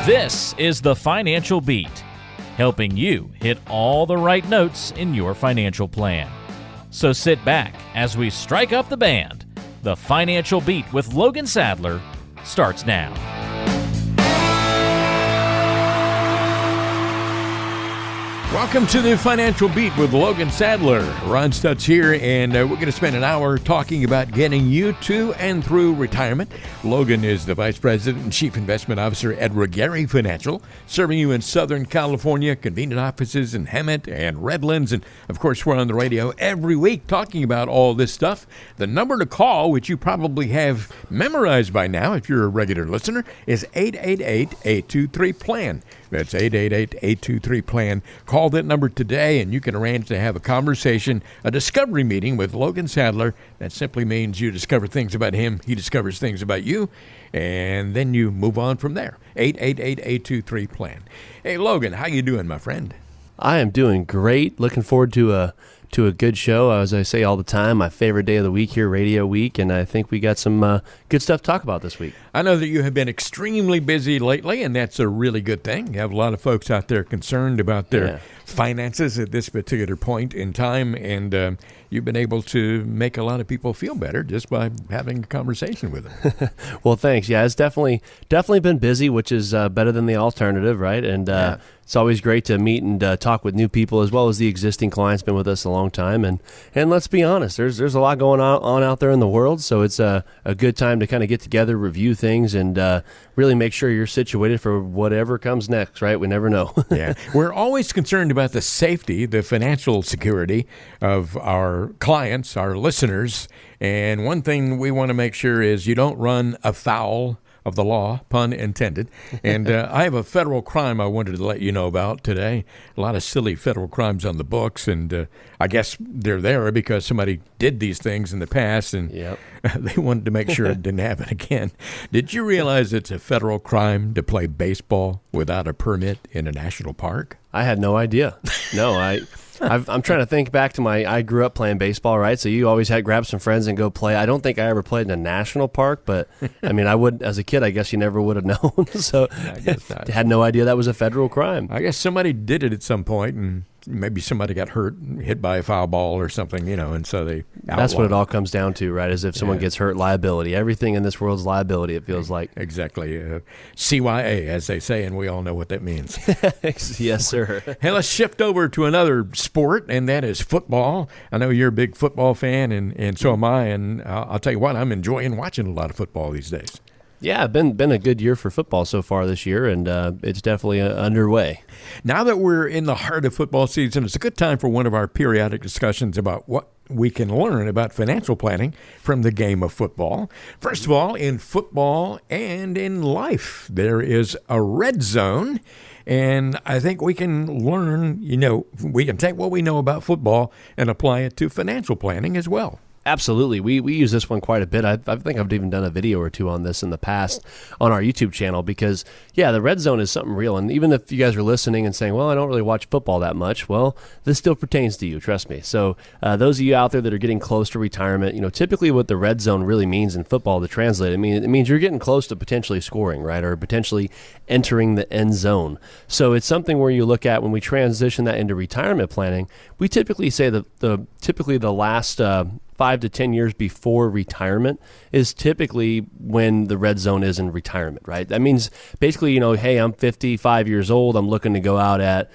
This is the Financial Beat, helping you hit all the right notes in your financial plan. So sit back as we strike up the band. The Financial Beat with Logan Sadler starts now. Welcome to the Financial Beat with Logan Sadler. Ron Stutz here, and we're going to spend an hour talking about getting you to and through retirement. Logan is the Vice President and Chief Investment Officer at Gary Financial, serving you in Southern California, convenient offices in Hemet and Redlands. And, of course, we're on the radio every week talking about all this stuff. The number to call, which you probably have memorized by now if you're a regular listener, is 888-823-PLAN. That's 888-823-PLAN. Call that number today, and you can arrange to have a conversation, a discovery meeting with Logan Sadler. That simply means you discover things about him, he discovers things about you, and then you move on from there. 888-823-PLAN. Hey, Logan, how you doing, my friend? I am doing great. Looking forward to a good show. As I say all the time, my favorite day of the week here, Radio Week, and I think we got some good stuff to talk about this week. I know that you have been extremely busy lately, and that's a really good thing. You have a lot of folks out there concerned about their finances at this particular point in time, and you've been able to make a lot of people feel better just by having a conversation with them. Well, thanks. Yeah, it's definitely been busy, which is better than the alternative, right? And it's always great to meet and talk with new people, as well as the existing clients been with us a long time. And let's be honest, there's a lot going on out there in the world, so it's a good time to kind of get together, review things, and really make sure you're situated for whatever comes next, right? We never know. Yeah, we're always concerned about the safety, the financial security of our clients, our listeners. And one thing we want to make sure is you don't run afoul of the law, pun intended. And I have a federal crime I wanted to let you know about today. A lot of silly federal crimes on the books, and I guess they're there because somebody did these things in the past, and they wanted to make sure it didn't happen again. Did you realize it's a federal crime to play baseball without a permit in a national park? I had no idea. No, I'm trying to think back to I grew up playing baseball, right? So you always had grab some friends and go play. I don't think I ever played in a national park, but I mean, I would, as a kid, I guess you never would have known. So I guess not. Had no idea that was a federal crime. I guess somebody did it at some point, and maybe somebody got hurt, hit by a foul ball or something, and so they outlawed. That's what it all comes down to, right? Is if someone gets hurt, liability. Everything in this world is liability, it feels like. Exactly. CYA, as they say, and we all know what that means. Yes, sir. Hey, let's shift over to another sport, and that is football. I know you're a big football fan, and so am I, and I'll tell you what, I'm enjoying watching a lot of football these days. Yeah, been a good year for football so far this year, and it's definitely underway. Now that we're in the heart of football season, it's a good time for one of our periodic discussions about what we can learn about financial planning from the game of football. First of all, in football and in life, there is a red zone, and I think we can learn, we can take what we know about football and apply it to financial planning as well. Absolutely. We use this one quite a bit. I think I've even done a video or two on this in the past on our YouTube channel because, the red zone is something real. And even if you guys are listening and saying, well, I don't really watch football that much, well, this still pertains to you, trust me. So those of you out there that are getting close to retirement, typically what the red zone really means in football to translate, it means you're getting close to potentially scoring, right, or potentially entering the end zone. So it's something where you look at when we transition that into retirement planning, we typically say that typically the last 5 to 10 years before retirement is typically when the red zone is in retirement, right? That means basically, hey, I'm 55 years old. I'm looking to go out at,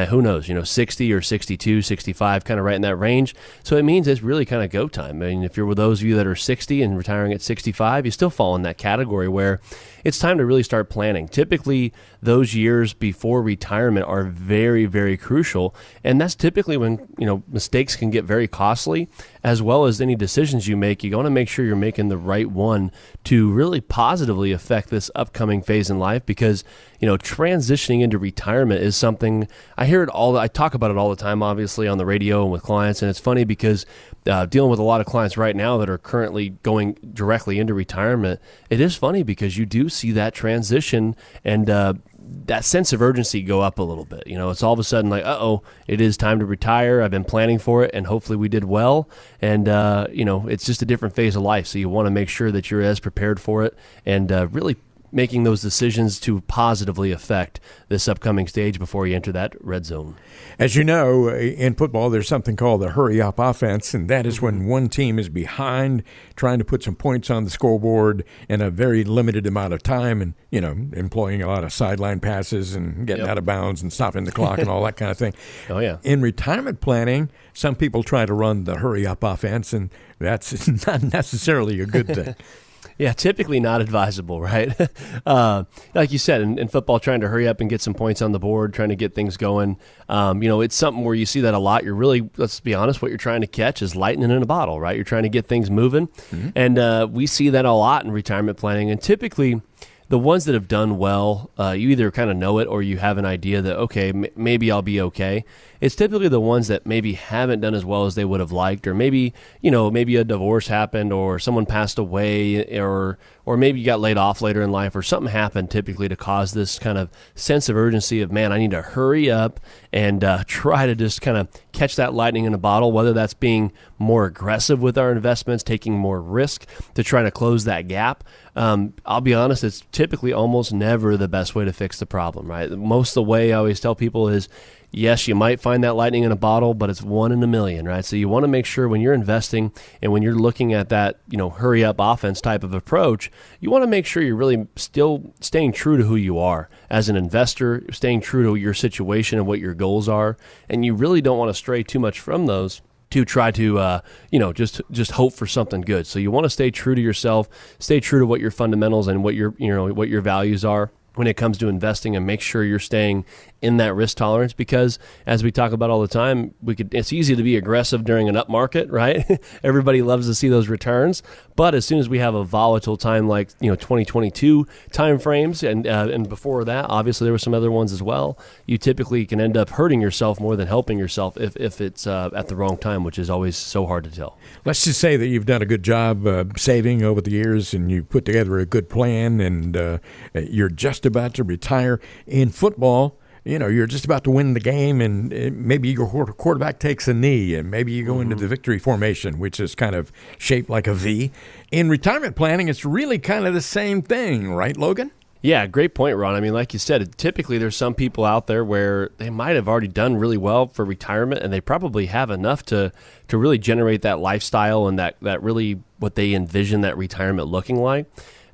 who knows, 60 or 62, 65, kind of right in that range. So it means it's really kind of go time. I mean, if you're with those of you that are 60 and retiring at 65, you still fall in that category where it's time to really start planning. Typically, those years before retirement are very, very crucial. And that's typically when, mistakes can get very costly, as well as any decisions you make. You want to make sure you're making the right one to really positively affect this upcoming phase in life because, transitioning into retirement is something I talk about it all the time, obviously, on the radio and with clients. And it's funny because dealing with a lot of clients right now that are currently going directly into retirement, it is funny because you do see that transition and that sense of urgency go up a little bit. It's all of a sudden like, it is time to retire. I've been planning for it, and hopefully we did well. And, it's just a different phase of life. So you want to make sure that you're as prepared for it and really making those decisions to positively affect this upcoming stage before you enter that red zone. As you know, in football, there's something called the hurry-up offense, and that is when one team is behind trying to put some points on the scoreboard in a very limited amount of time and, employing a lot of sideline passes and getting out of bounds and stopping the clock and all that kind of thing. Oh, yeah. In retirement planning, some people try to run the hurry-up offense, and that's not necessarily a good thing. Yeah, typically not advisable, right? Like you said, in football, trying to hurry up and get some points on the board, trying to get things going. It's something where you see that a lot. You're really, let's be honest, what you're trying to catch is lightning in a bottle, right? You're trying to get things moving. Mm-hmm. And we see that a lot in retirement planning. And typically, the ones that have done well, you either kind of know it or you have an idea that, okay, maybe I'll be okay. It's typically the ones that maybe haven't done as well as they would have liked, or maybe a divorce happened, or someone passed away, or maybe you got laid off later in life, or something happened typically to cause this kind of sense of urgency of, man, I need to hurry up and try to just kind of catch that lightning in a bottle, whether that's being more aggressive with our investments, taking more risk to try to close that gap. I'll be honest, it's typically almost never the best way to fix the problem, right? Most of the way I always tell people is, yes, you might find that lightning in a bottle, but it's 1 in a million, right? So you want to make sure when you're investing and when you're looking at that, hurry up offense type of approach, you want to make sure you're really still staying true to who you are as an investor, staying true to your situation and what your goals are. And you really don't want to stray too much from those to try to, just hope for something good. So you want to stay true to yourself, stay true to what your fundamentals and what your values are when it comes to investing, and make sure you're staying in that risk tolerance, because as we talk about all the time, it's easy to be aggressive during an up market, right? Everybody loves to see those returns. But as soon as we have a volatile time like 2022 time frames, and before that, obviously there were some other ones as well, you typically can end up hurting yourself more than helping yourself if it's at the wrong time, which is always so hard to tell. Let's just say that you've done a good job saving over the years, and you've put together a good plan, and you're just about to retire. In football, you're just about to win the game, and maybe your quarterback takes a knee, and maybe you go into the victory formation, which is kind of shaped like a V. In retirement planning, it's really kind of the same thing, right, Logan? Yeah, great point, Ron. I mean, like you said, typically there's some people out there where they might have already done really well for retirement, and they probably have enough to really generate that lifestyle and that really what they envision that retirement looking like.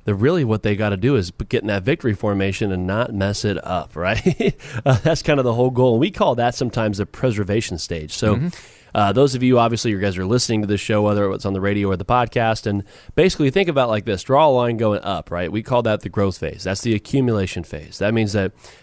Really what they got to do is get in that victory formation and not mess it up, right? That's kind of the whole goal. And we call that sometimes the preservation stage. So those of you, obviously, you guys are listening to this show, whether it's on the radio or the podcast, and basically think about it like this. Draw a line going up, right? We call that the growth phase. That's the accumulation phase. That means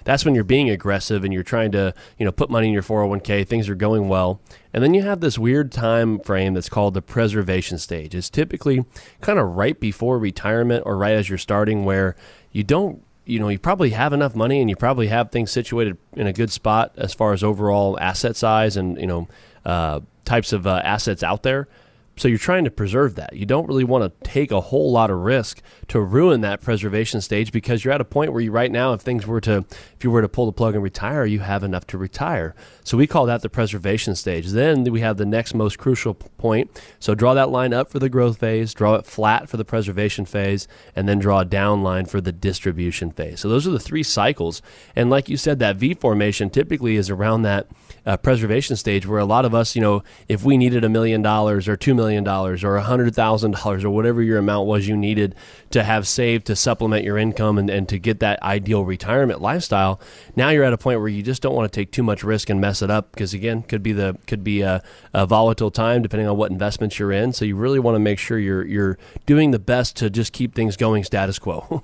that's when you're being aggressive and you're trying to put money in your 401k, things are going well. And then you have this weird time frame that's called the preservation stage. It's typically kind of right before retirement or right as you're starting, where you don't, you probably have enough money and you probably have things situated in a good spot as far as overall asset size and, types of assets out there. So you're trying to preserve that. You don't really want to take a whole lot of risk to ruin that preservation stage, because you're at a point where right now, if you were to pull the plug and retire, you have enough to retire. So we call that the preservation stage. Then we have the next most crucial point. So draw that line up for the growth phase, draw it flat for the preservation phase, and then draw a down line for the distribution phase. So those are the 3 cycles. And like you said, that V formation typically is around that preservation stage, where a lot of us, if we needed $1 million or $2 million or $100,000 or whatever your amount was you needed to have saved to supplement your income and to get that ideal retirement lifestyle, now you're at a point where you just don't want to take too much risk and mess it up, because again, could be a volatile time depending on what investments you're in. So you really want to make sure you're doing the best to just keep things going status quo.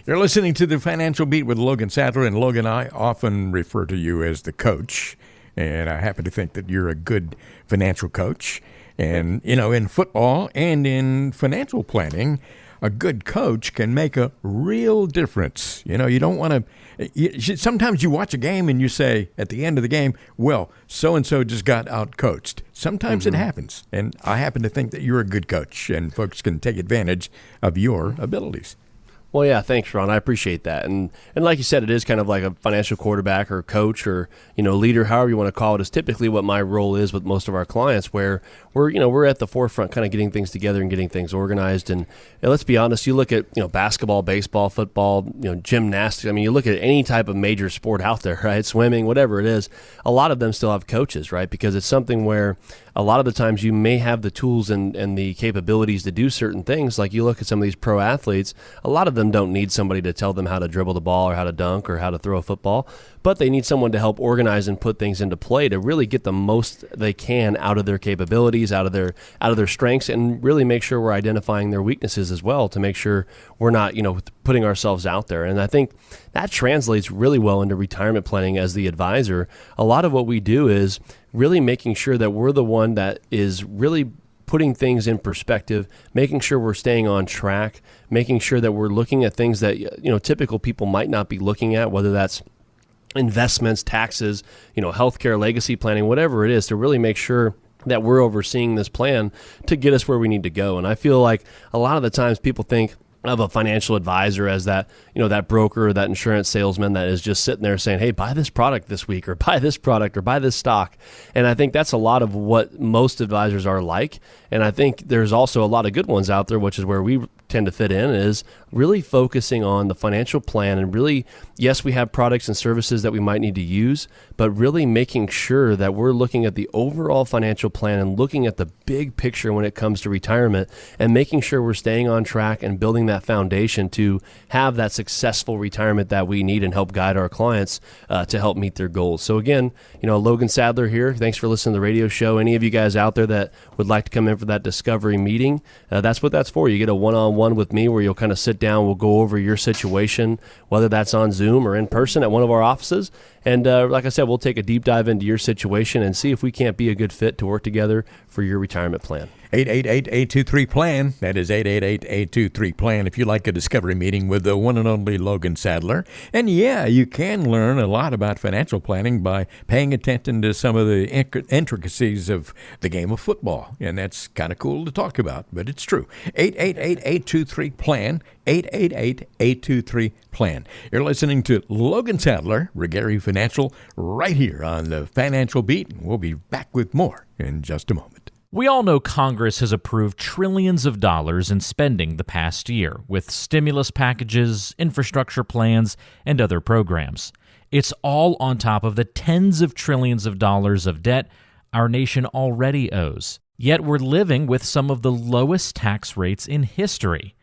You're listening to the Financial Beat with Logan Sadler, and Logan, I often refer to you as the coach. And I happen to think that you're a good financial coach. And, in football and in financial planning, a good coach can make a real difference. You don't want to – sometimes you watch a game and you say at the end of the game, well, so-and-so just got out-coached. Sometimes it happens. And I happen to think that you're a good coach, and folks can take advantage of your abilities. Well, yeah, thanks, Ron. I appreciate that. And like you said, it is kind of like a financial quarterback or coach or, leader, however you want to call it, is typically what my role is with most of our clients, where we're at the forefront kind of getting things together and getting things organized. And let's be honest, you look at, basketball, baseball, football, gymnastics. I mean, you look at any type of major sport out there, right? Swimming, whatever it is, a lot of them still have coaches, right? Because it's something where a lot of the times you may have the tools and the capabilities to do certain things. Like you look at some of these pro athletes, a lot of them don't need somebody to tell them how to dribble the ball or how to dunk or how to throw a football, but they need someone to help organize and put things into play to really get the most they can out of their capabilities, out of their strengths, and really make sure we're identifying their weaknesses as well to make sure we're not, putting ourselves out there. And I think that translates really well into retirement planning as the advisor. A lot of what we do is really making sure that we're the one that is really putting things in perspective, making sure we're staying on track, making sure that we're looking at things that, typical people might not be looking at, whether that's investments, taxes, healthcare, legacy planning, whatever it is, to really make sure that we're overseeing this plan to get us where we need to go. And I feel like a lot of the times people think of a financial advisor as that, that broker or that insurance salesman that is just sitting there saying, hey, buy this product this week, or buy this product, or buy this stock. And I think that's a lot of what most advisors are like. And I think there's also a lot of good ones out there, which is where we tend to fit in, is really focusing on the financial plan and really, yes, we have products and services that we might need to use, but really making sure that we're looking at the overall financial plan and looking at the big picture when it comes to retirement and making sure we're staying on track and building that foundation to have that successful retirement that we need and help guide our clients to help meet their goals. So again, Logan Sadler here. Thanks for listening to the radio show. Any of you guys out there that would like to come in for that discovery meeting, that's what that's for. You get a one-on-one with me where you'll kind of sit down, we'll go over your situation, whether that's on Zoom or in person at one of our offices. And like I said, we'll take a deep dive into your situation and see if we can't be a good fit to work together for your retirement plan. 888-823-PLAN. That is 888-823-PLAN if you'd like a discovery meeting with the one and only Logan Sadler. And yeah, you can learn a lot about financial planning by paying attention to some of the intricacies of the game of football. And that's kind of cool to talk about, but it's true. 888-823-PLAN. 888-823-PLAN. You're listening to Logan Sadler, Regari Financial, right here on the Financial Beat. We'll be back with more in just a moment. We all know Congress has approved trillions of dollars in spending the past year with stimulus packages, infrastructure plans, and other programs. It's all on top of the tens of trillions of dollars of debt our nation already owes. Yet we're living with some of the lowest tax rates in history.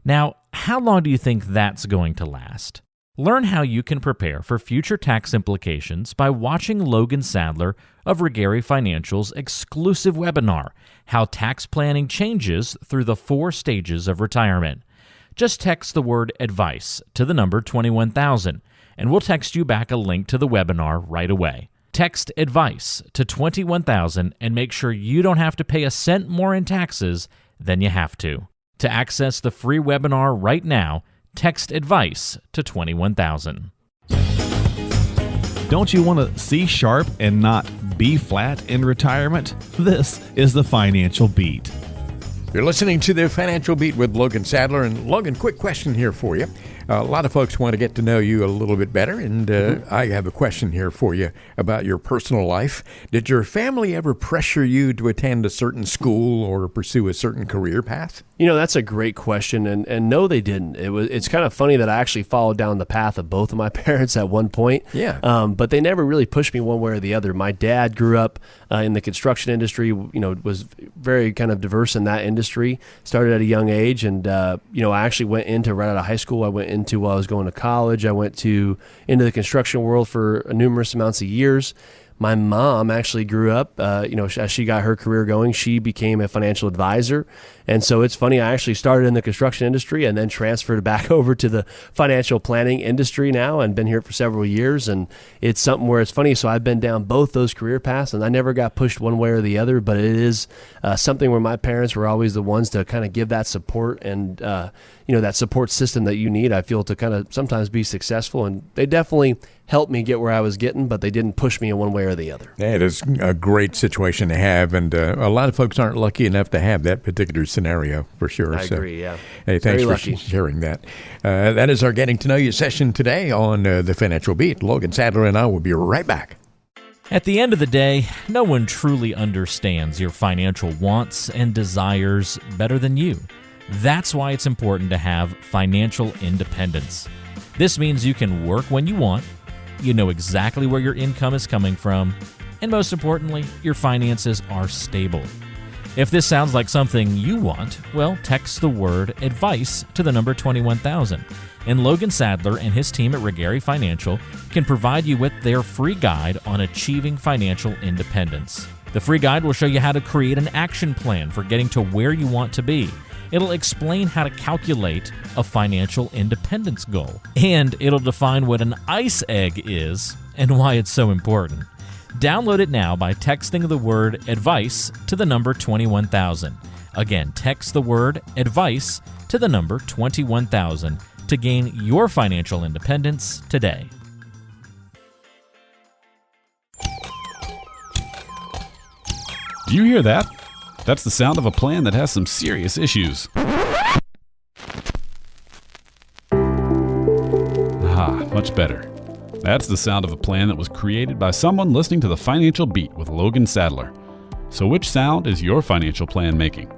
Now, how long do you think that's going to last? Learn how you can prepare for future tax implications by watching Logan Sadler of Regari Financial's exclusive webinar, How Tax Planning Changes Through the 4 Stages of Retirement. Just text the word advice to the number 21,000, and we'll text you back a link to the webinar right away. Text advice to 21,000 and make sure you don't have to pay a cent more in taxes than you have to. To access the free webinar right now, text advice to 21,000. Don't you want to see sharp and not be flat in retirement? This is the Financial Beat. You're listening to the Financial Beat with Logan Sadler. And Logan, quick question here for you. A lot of folks want to get to know you a little bit better, and I have a question here for you about your personal life. Did your family ever pressure you to attend a certain school or pursue a certain career path? That's a great question, and no, they didn't. It's kind of funny that I actually followed down the path of both of my parents at one point. Yeah. But they never really pushed me one way or the other. My dad grew up in the construction industry. Was very kind of diverse in that industry. Started at a young age, and I actually went into right out of high school. I went into while I was going to college. I went into the construction world for numerous amounts of years. My mom actually grew up, as she got her career going, she became a financial advisor. And so it's funny, I actually started in the construction industry and then transferred back over to the financial planning industry now and been here for several years. And it's something where it's funny. So I've been down both those career paths and I never got pushed one way or the other, but it is something where my parents were always the ones to kind of give that support and, that support system that you need, I feel, to kind of sometimes be successful. And they definitely helped me get where I was getting, but they didn't push me in one way or the other. That is a great situation to have. And a lot of folks aren't lucky enough to have that particular scenario for sure. I agree, yeah. Hey, thanks Very for lucky. sharing that. That is our Getting to Know You session today on The Financial Beat. Logan Sadler and I will be right back. At the end of the day, no one truly understands your financial wants and desires better than you. That's why it's important to have financial independence. This means you can work when you want, you know exactly where your income is coming from, and most importantly, your finances are stable. If this sounds like something you want, well, text the word advice to the number 21,000. And Logan Sadler and his team at Retirement Financial can provide you with their free guide on achieving financial independence. The free guide will show you how to create an action plan for getting to where you want to be. It'll explain how to calculate a financial independence goal. And it'll define what an ICE egg is and why it's so important. Download it now by texting the word advice to the number 21,000. Again, text the word advice to the number 21,000 to gain your financial independence today. Do you hear that? That's the sound of a plan that has some serious issues. Much better. That's the sound of a plan that was created by someone listening to the Financial Beat with Logan Sadler. So which sound is your financial plan making?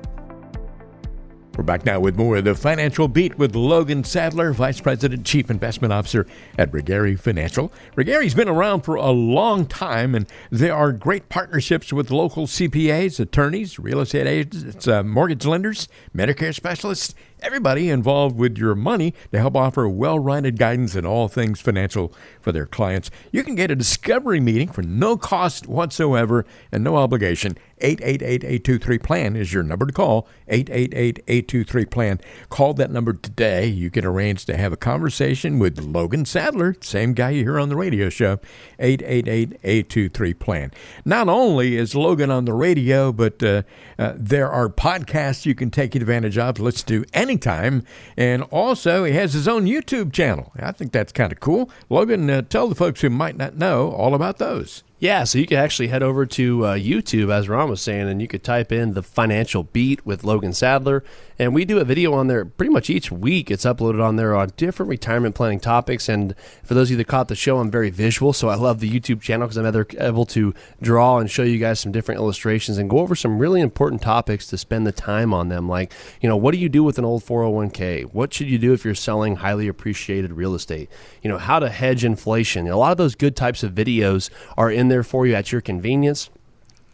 We're back now with more of The Financial Beat with Logan Sadler, Vice President, Chief Investment Officer at Retirement Financial. Retirement's been around for a long time, and there are great partnerships with local CPAs, attorneys, real estate agents, mortgage lenders, Medicare specialists, everybody involved with your money to help offer well-rounded guidance in all things financial for their clients. You can get a discovery meeting for no cost whatsoever and no obligation. 888-823-PLAN is your number to call, 888-823-PLAN. Call that number today. You can arrange to have a conversation with Logan Sadler, same guy you hear on the radio show, 888-823-PLAN. Not only is Logan on the radio, but there are podcasts you can take advantage of, listen to anytime, and also he has his own YouTube channel. I think that's kind of cool. Logan, tell the folks who might not know all about those. Yeah, so you can actually head over to YouTube, as Ron was saying, and you could type in The Financial Beat with Logan Sadler, and we do a video on there pretty much each week. It's uploaded on there on different retirement planning topics, and for those of you that caught the show, I'm very visual, so I love the YouTube channel because I'm able to draw and show you guys some different illustrations and go over some really important topics to spend the time on them, like, you know, what do you do with an old 401k? What should you do if you're selling highly appreciated real estate? You know, how to hedge inflation. A lot of those good types of videos are in there for you at your convenience.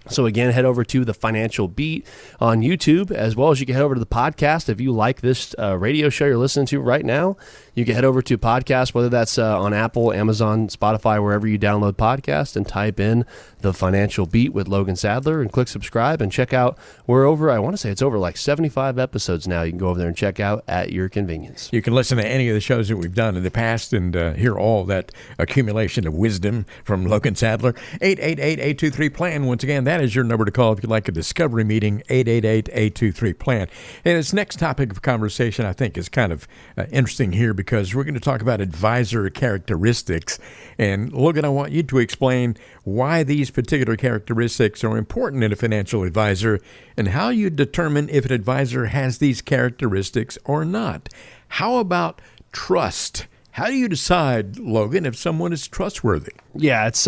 So again, head over to The Financial Beat on YouTube, as well as you can head over to the podcast. If you like this radio show you're listening to right now, you can head over to podcast, whether that's on Apple, Amazon, Spotify, wherever you download podcasts, and type in The Financial Beat with Logan Sadler and click subscribe and check out. We're over, I want to say it's over like 75 episodes now. You can go over there and check out at your convenience. You can listen to any of the shows that we've done in the past and hear all that accumulation of wisdom from Logan Sadler. 888-823-PLAN. Once again, that is your number to call if you'd like a discovery meeting, 888-823-PLAN. And this next topic of conversation I think is kind of interesting here because we're going to talk about advisor characteristics. And Logan, I want you to explain why these particular characteristics are important in a financial advisor and how you determine if an advisor has these characteristics or not. How about trust? How do you decide, Logan, if someone is trustworthy? Yeah, it's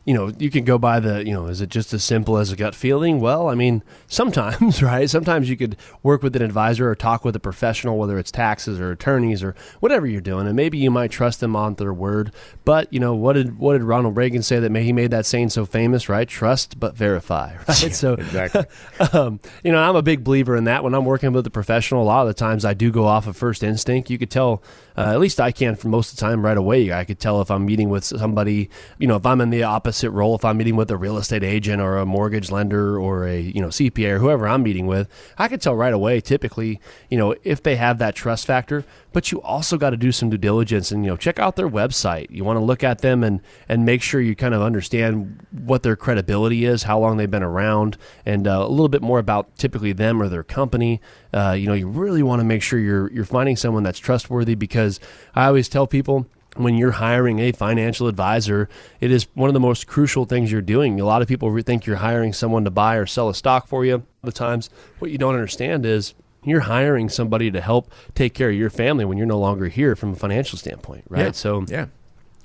you know, you can go by the, you know, is it just as simple as a gut feeling? Well, I mean, sometimes, right? Sometimes you could work with an advisor or talk with a professional, whether it's taxes or attorneys or whatever you're doing, and maybe you might trust them on their word. But, you know, what did Ronald Reagan say that he made that saying so famous, right? Trust but verify, right? Yeah, so, exactly. You know, I'm a big believer in that. When I'm working with a professional, a lot of the times I do go off of first instinct. You could tell, at least I can for most of the time right away. I could tell if I'm meeting with somebody, you know, if I'm in the opposite role, if I'm meeting with a real estate agent or a mortgage lender or a, you know, CPA or whoever I'm meeting with, I could tell right away typically, you know, if they have that trust factor. But you also got to do some due diligence and, you know, check out their website. You want to look at them and make sure you kind of understand what their credibility is, how long they've been around, and a little bit more about typically them or their company. You know, you really want to make sure you're finding someone that's trustworthy, because I always tell people, when you're hiring a financial advisor, it is one of the most crucial things you're doing. A lot of people think you're hiring someone to buy or sell a stock for you. Other times, what you don't understand is you're hiring somebody to help take care of your family when you're no longer here from a financial standpoint, right? Yeah. So, yeah.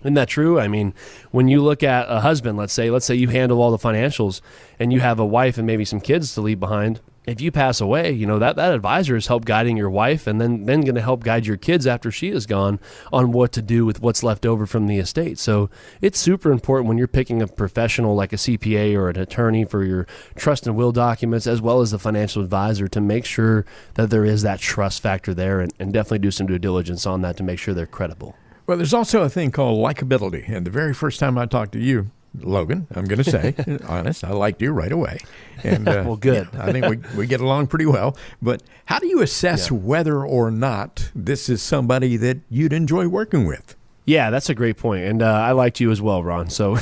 Isn't that true? I mean, when you look at a husband, let's say you handle all the financials and you have a wife and maybe some kids to leave behind. If you pass away, that advisor has helped guiding your wife and then going to help guide your kids after she is gone on what to do with what's left over from the estate. So it's super important when you're picking a professional like a CPA or an attorney for your trust and will documents, as well as the financial advisor, to make sure that there is that trust factor there, and definitely do some due diligence on that to make sure they're credible. Well, there's also a thing called likability. And the very first time I talked to you, Logan, I'm going to say, honest, I liked you right away. And well, good. I think we get along pretty well. But how do you assess whether or not this is somebody that you'd enjoy working with? Yeah, that's a great point. And I liked you as well, Ron. So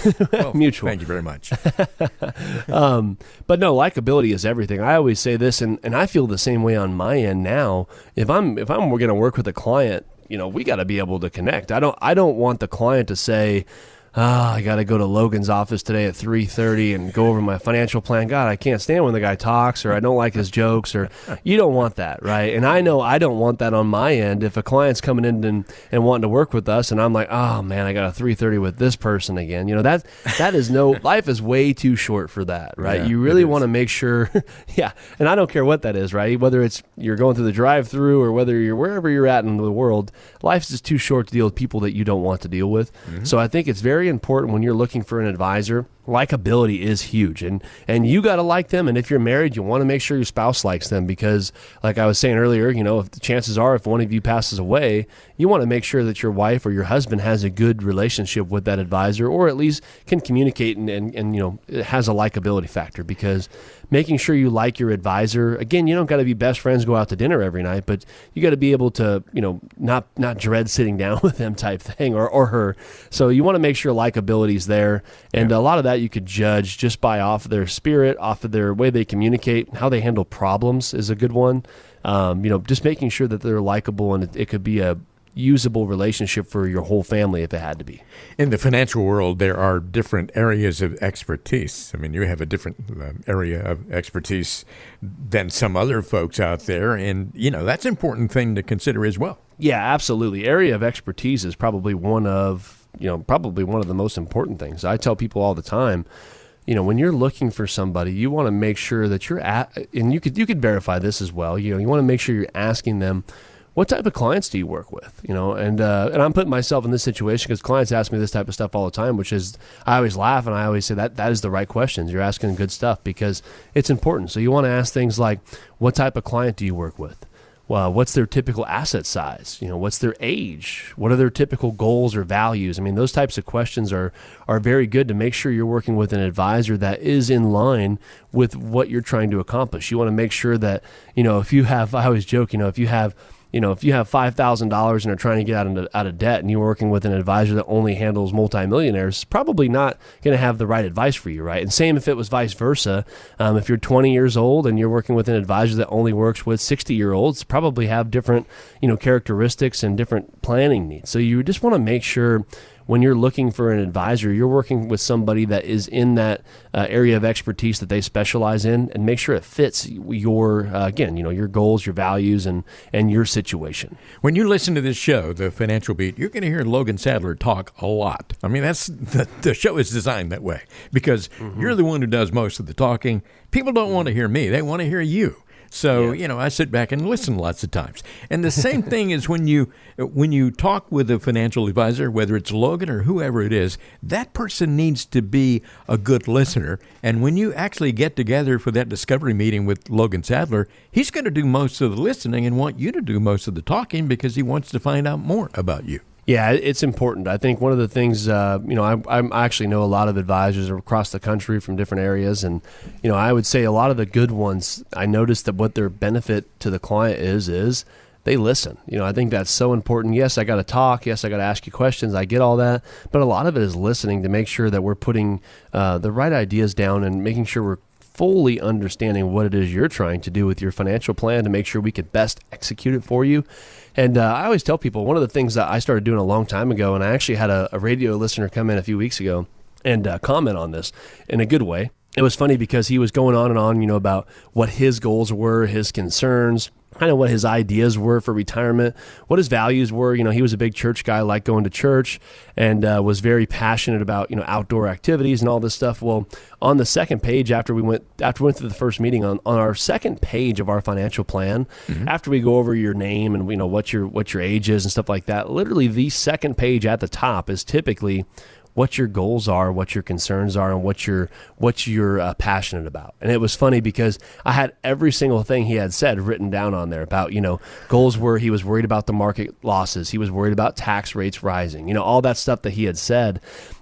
mutual. Thank you very much. But no, likability is everything. I always say this, and I feel the same way on my end now. If I'm going to work with a client, we got to be able to connect. I don't want the client to say, I got to go to Logan's office today at 3:30 and go over my financial plan. God, I can't stand when the guy talks, or I don't like his jokes, or you don't want that, right? And I know I don't want that on my end. If a client's coming in and wanting to work with us, and I'm like, oh man, I got a 3:30 with this person again. That is life is way too short for that, right? Yeah, you really want to make sure, and I don't care what that is, right? Whether it's you're going through the drive-through or whether you're wherever you're at in the world, life's just too short to deal with people that you don't want to deal with. Mm-hmm. So I think it's very important when you're looking for an advisor. Likability is huge, and you got to like them. And if you're married, you want to make sure your spouse likes them, because like I was saying earlier, if the chances are if one of you passes away, you want to make sure that your wife or your husband has a good relationship with that advisor, or at least can communicate and it has a likability factor. Because making sure you like your advisor, again, you don't got to be best friends, go out to dinner every night, but you got to be able to not dread sitting down with them type thing, or her. So you want to make sure likability is there, and a lot of that you could judge just by off of their spirit, off of their way they communicate, how they handle problems is a good one. Just making sure that they're likable, and it could be a usable relationship for your whole family if it had to be. In the financial world, there are different areas of expertise. I mean, you have a different area of expertise than some other folks out there, and that's an important thing to consider as well. Yeah, absolutely. Area of expertise is probably one of the most important things. I tell people all the time, when you're looking for somebody, you want to make sure that you're and you could verify this as well. You want to make sure you're asking them, what type of clients do you work with? And I'm putting myself in this situation because clients ask me this type of stuff all the time, which is, I always laugh and I always say that is the right questions. You're asking good stuff because it's important. So you want to ask things like, what type of client do you work with? Well, what's their typical asset size? What's their age? What are their typical goals or values? I mean, those types of questions are very good to make sure you're working with an advisor that is in line with what you're trying to accomplish. You want to make sure that, if you have, I always joke, if you have $5,000 and are trying to get out of debt, and you're working with an advisor that only handles multimillionaires, probably not going to have the right advice for you, right? And same if it was vice versa. If you're 20 years old and you're working with an advisor that only works with 60-year-olds, probably have different, characteristics and different planning needs. So you just want to make sure when you're looking for an advisor, you're working with somebody that is in that area of expertise that they specialize in, and make sure it fits your, your goals, your values, and your situation. When you listen to this show, The Financial Beat, you're going to hear Logan Sadler talk a lot. I mean, that's the show is designed that way because you're the one who does most of the talking. People don't want to hear me. They want to hear you. So, I sit back and listen lots of times. And the same thing is when you talk with a financial advisor, whether it's Logan or whoever it is, that person needs to be a good listener. And when you actually get together for that discovery meeting with Logan Sadler, he's going to do most of the listening and want you to do most of the talking because he wants to find out more about you. Yeah, it's important. I think one of the things, I actually know a lot of advisors across the country from different areas. And, I would say a lot of the good ones, I noticed that what their benefit to the client is they listen. I think that's so important. Yes, I got to talk. Yes, I got to ask you questions. I get all that. But a lot of it is listening to make sure that we're putting the right ideas down and making sure we're fully understanding what it is you're trying to do with your financial plan to make sure we can best execute it for you. And I always tell people, one of the things that I started doing a long time ago, and I actually had a radio listener come in a few weeks ago and comment on this in a good way. It was funny because he was going on and on, about what his goals were, his concerns, kind of what his ideas were for retirement, what his values were. He was a big church guy, liked going to church, and was very passionate about, outdoor activities and all this stuff. Well, on the second page, after we went through the first meeting, on our second page of our financial plan, after we go over your name and what your age is and stuff like that, literally the second page at the top is typically what your goals are, what your concerns are, and what you're passionate about. And it was funny because I had every single thing he had said written down on there about, goals were he was worried about the market losses. He was worried about tax rates rising, all that stuff that he had said.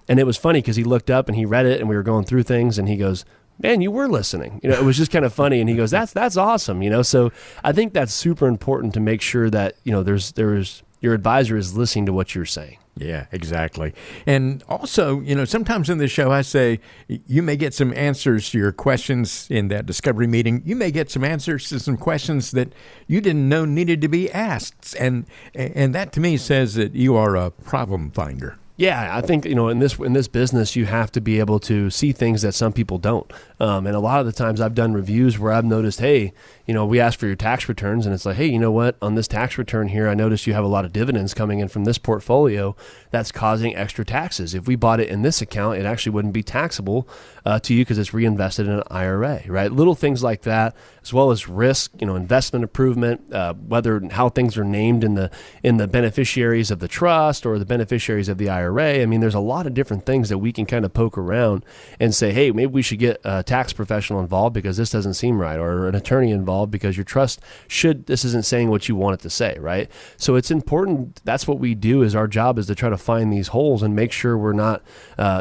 And it was funny because he looked up and he read it and we were going through things and he goes, man, you were listening. It was just kind of funny. And he goes, that's awesome. So I think that's super important to make sure that, there's your advisor is listening to what you're saying. Yeah, exactly. And also, sometimes in the show I say you may get some answers to your questions in that discovery meeting. You may get some answers to some questions that you didn't know needed to be asked. And that to me says that you are a problem finder. Yeah, I think, in this business, you have to be able to see things that some people don't. And a lot of the times I've done reviews where I've noticed, hey, we ask for your tax returns and it's like, hey, you know what? On this tax return here, I noticed you have a lot of dividends coming in from this portfolio that's causing extra taxes. If we bought it in this account, it actually wouldn't be taxable to you because it's reinvested in an IRA, right? Little things like that, as well as risk, investment improvement, how things are named in the beneficiaries of the trust or the beneficiaries of the IRA. I mean, there's a lot of different things that we can kind of poke around and say, hey, maybe we should get a tax professional involved because this doesn't seem right, or an attorney involved because your trust this isn't saying what you want it to say, right? So it's important. That's what we do. Is our job is to try to find these holes and make sure we're not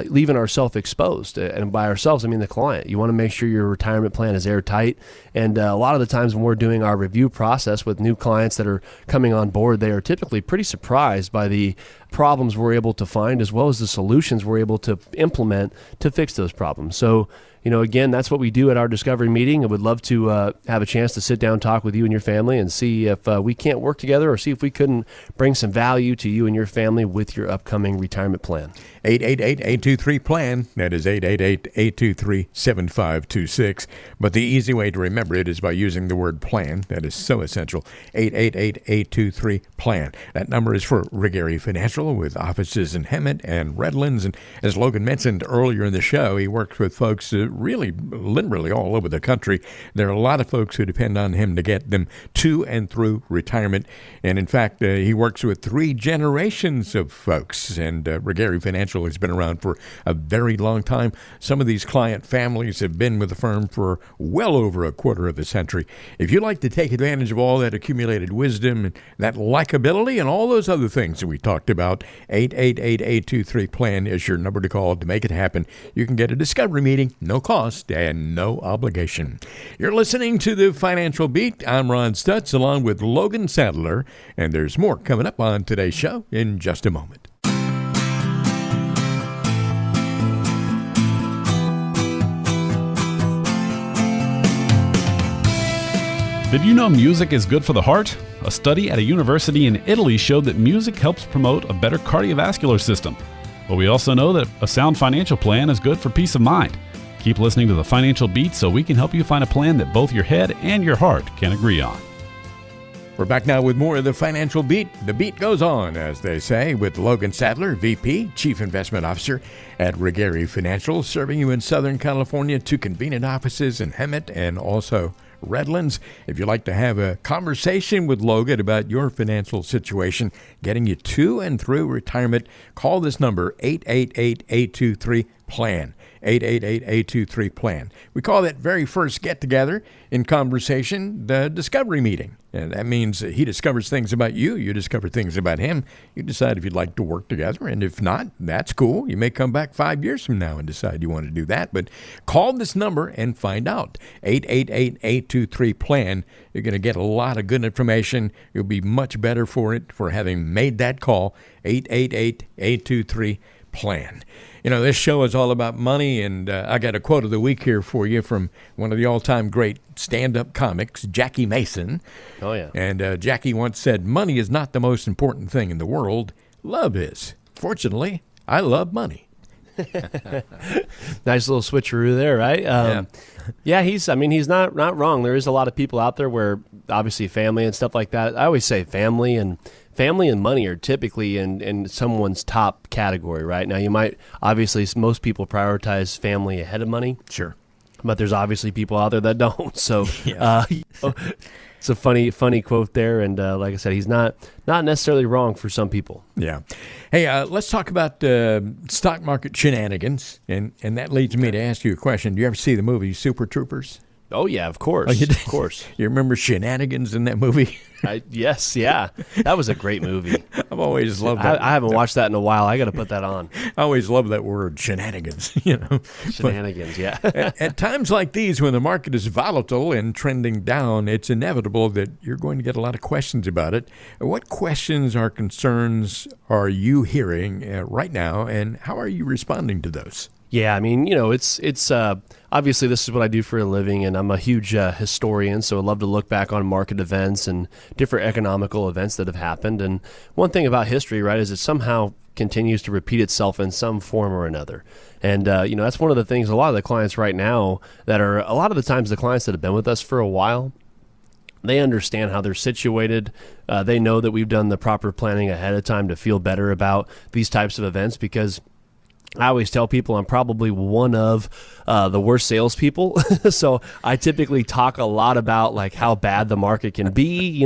leaving ourselves exposed. And by ourselves, I mean the client. You want to make sure your retirement plan is airtight. And a lot of the times when we're doing our review process with new clients that are coming on board, they are typically pretty surprised by the problems we're able to find as well as the solutions we're able to implement to fix those problems. So, again, that's what we do at our discovery meeting. I would love to have a chance to sit down, talk with you and your family and see if we can't work together or see if we couldn't bring some value to you and your family with your upcoming retirement plan. 888-823-PLAN. That is 888-823-7526. But the easy way to remember it is by using the word plan. That is so essential. 888-823-PLAN. That number is for Retirement Financial with offices in Hemet and Redlands. And as Logan mentioned earlier in the show, he works with folks really literally all over the country. There are a lot of folks who depend on him to get them to and through retirement. And in fact, he works with 3 generations of folks. And Retirement Financial has been around for a very long time. Some of these client families have been with the firm for well over a quarter of a century. If you'd like to take advantage of all that accumulated wisdom and that likability and all those other things that we talked about, 888-823-PLAN is your number to call to make it happen. You can get a discovery meeting, no cost and no obligation. You're listening to the Financial Beat. I'm Ron Stutz along with Logan Sadler, and there's more coming up on today's show in just a moment. Did you know music is good for the heart? A study at a university in Italy showed that music helps promote a better cardiovascular system. But we also know that a sound financial plan is good for peace of mind. Keep listening to the Financial Beat so we can help you find a plan that both your head and your heart can agree on. We're back now with more of the Financial Beat. The beat goes on, as they say, with Logan Sadler, VP, Chief Investment Officer at Retirement Financial, serving you in Southern California, 2 convenient offices in Hemet and also Redlands. If you'd like to have a conversation with Logan about your financial situation, getting you to and through retirement, call this number, 888-823-PLAN. 888-823-PLAN. We call that very first get-together in conversation the discovery meeting. And that means he discovers things about you, you discover things about him. You decide if you'd like to work together, and if not, that's cool. You may come back 5 years from now and decide you want to do that. But call this number and find out. 888-823-PLAN. You're going to get a lot of good information. You'll be much better for it for having made that call. 888-823-PLAN. plan. This show is all about money, and I got a quote of the week here for you from one of the all-time great stand-up comics, Jackie Mason. Oh, yeah. And Jackie once said, "Money is not the most important thing in the world. Love is. Fortunately, I love money." Nice little switcheroo there, right? Yeah, he's not wrong. There is a lot of people out there where obviously family and stuff like that. I always say family and money are typically in someone's top category, right? Now, you might, obviously, most people prioritize family ahead of money. Sure. But there's obviously people out there that don't. So it's a funny quote there. And like I said, he's not necessarily wrong for some people. Yeah. Hey, let's talk about stock market shenanigans. And that leads me to ask you a question. Do you ever see the movie Super Troopers? Oh, yeah, of course. Oh, you did? Of course. You remember shenanigans in that movie? Yes, yeah. That was a great movie. I've always loved that. I haven't watched that in a while. I got to put that on. I always love that word, shenanigans. Shenanigans, yeah. At times like these, when the market is volatile and trending down, it's inevitable that you're going to get a lot of questions about it. What questions or concerns are you hearing right now, and how are you responding to those? Yeah, it's obviously this is what I do for a living, and I'm a huge historian, so I love to look back on market events and different economical events that have happened. And one thing about history, right, is it somehow continues to repeat itself in some form or another. And, that's one of the things a lot of the clients right now that are a lot of the times the clients that have been with us for a while, they understand how they're situated. They know that we've done the proper planning ahead of time to feel better about these types of events, because I always tell people I'm probably one of the worst salespeople. So I typically talk a lot about like how bad the market can be,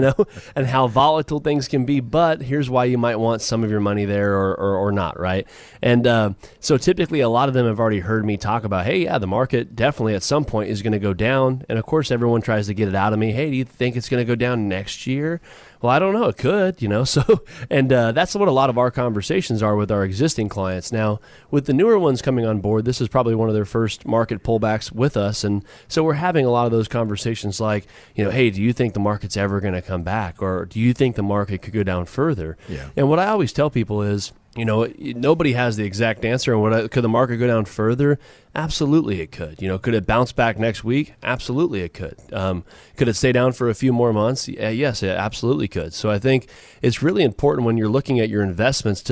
and how volatile things can be. But here's why you might want some of your money there or not, right? And so typically a lot of them have already heard me talk about, hey, yeah, the market definitely at some point is going to go down. And of course, everyone tries to get it out of me. Hey, do you think it's going to go down next year? Well, I don't know. It could, So, and that's what a lot of our conversations are with our existing clients. Now, with the newer ones coming on board, this is probably one of their first market pullbacks with us. And so we're having a lot of those conversations like, hey, do you think the market's ever going to come back? Or do you think the market could go down further? Yeah. And what I always tell people is, nobody has the exact answer. And could the market go down further? Absolutely it could. Could it bounce back next week? Absolutely it could. Could it stay down for a few more months? Yes, it absolutely could. So I think it's really important when you're looking at your investments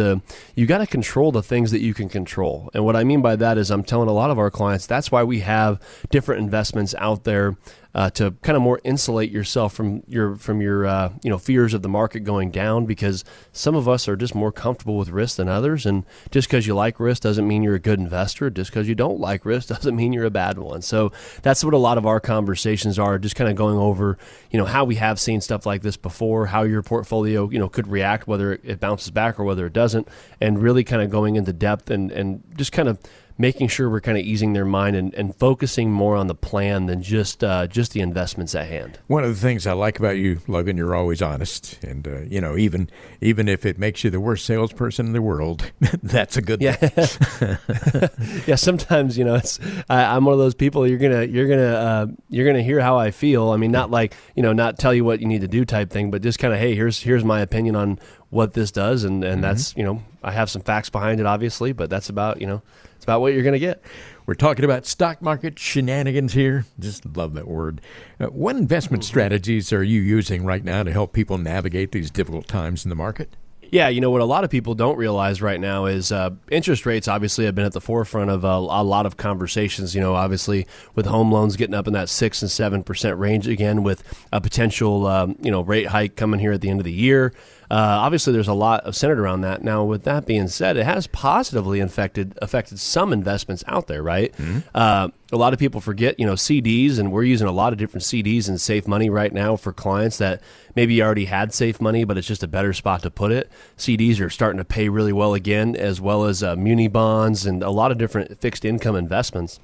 you got to control the things that you can control. And what I mean by that is I'm telling a lot of our clients, that's why we have different investments out there to kind of more insulate yourself from your fears of the market going down, because some of us are just more comfortable with risk than others. And just because you like risk doesn't mean you're a good investor. Just because you don't like risk doesn't mean you're a bad one. So that's what a lot of our conversations are, just kind of going over, how we have seen stuff like this before, how your portfolio, could react, whether it bounces back or whether it doesn't, and really kind of going into depth and just kind of making sure we're kind of easing their mind and focusing more on the plan than just the investments at hand. One of the things I like about you, Logan, you're always honest. And, even if it makes you the worst salesperson in the world, that's a good thing. Yeah, sometimes, I'm one of those people you're going to hear how I feel. I mean, not like, not tell you what you need to do type thing, but just kind of, hey, here's my opinion on what this does. And that's, I have some facts behind it, obviously, but that's about, it's about what you're going to get. We're talking about stock market shenanigans here. Just love that word. What investment strategies are you using right now to help people navigate these difficult times in the market? Yeah, what a lot of people don't realize right now is interest rates obviously have been at the forefront of a lot of conversations, obviously with home loans getting up in that 6 and 7% range again, with a potential, rate hike coming here at the end of the year. Obviously, there's a lot centered around that. Now, with that being said, it has positively affected some investments out there, right? Mm-hmm. A lot of people forget, CDs, and we're using a lot of different CDs and safe money right now for clients that maybe already had safe money, but it's just a better spot to put it. CDs are starting to pay really well again, as well as muni bonds and a lot of different fixed income investments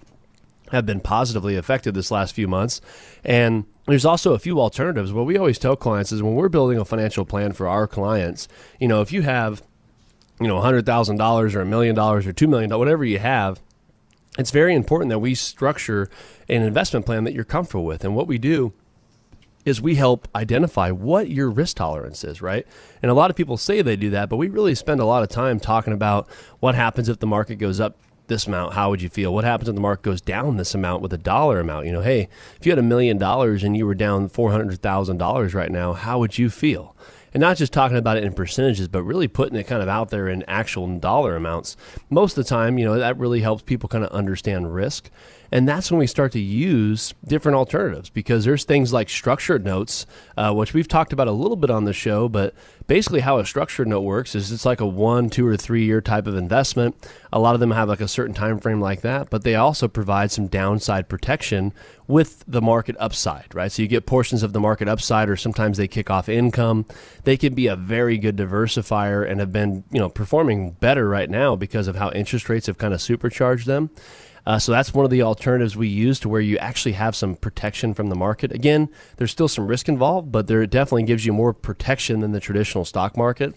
have been positively affected this last few months. And there's also a few alternatives. What we always tell clients is when we're building a financial plan for our clients, if you have, $100,000 or $1 million or $2 million, whatever you have, it's very important that we structure an investment plan that you're comfortable with. And what we do is we help identify what your risk tolerance is, right? And a lot of people say they do that, but we really spend a lot of time talking about what happens if the market goes up this amount. How would you feel? What happens if the market goes down this amount with a dollar amount? Hey, if you had $1 million and you were down $400,000 right now, how would you feel? And not just talking about it in percentages, but really putting it kind of out there in actual dollar amounts. Most of the time, that really helps people kind of understand risk. And that's when we start to use different alternatives, because there's things like structured notes, which we've talked about a little bit on the show. But basically how a structured note works is it's like a 1, 2, or 3 year type of investment. A lot of them have like a certain time frame like that, but they also provide some downside protection with the market upside, right? So you get portions of the market upside, or sometimes they kick off income. They can be a very good diversifier and have been, performing better right now because of how interest rates have kind of supercharged them. So that's one of the alternatives we use, to where you actually have some protection from the market. Again, there's still some risk involved, but it definitely gives you more protection than the traditional stock market.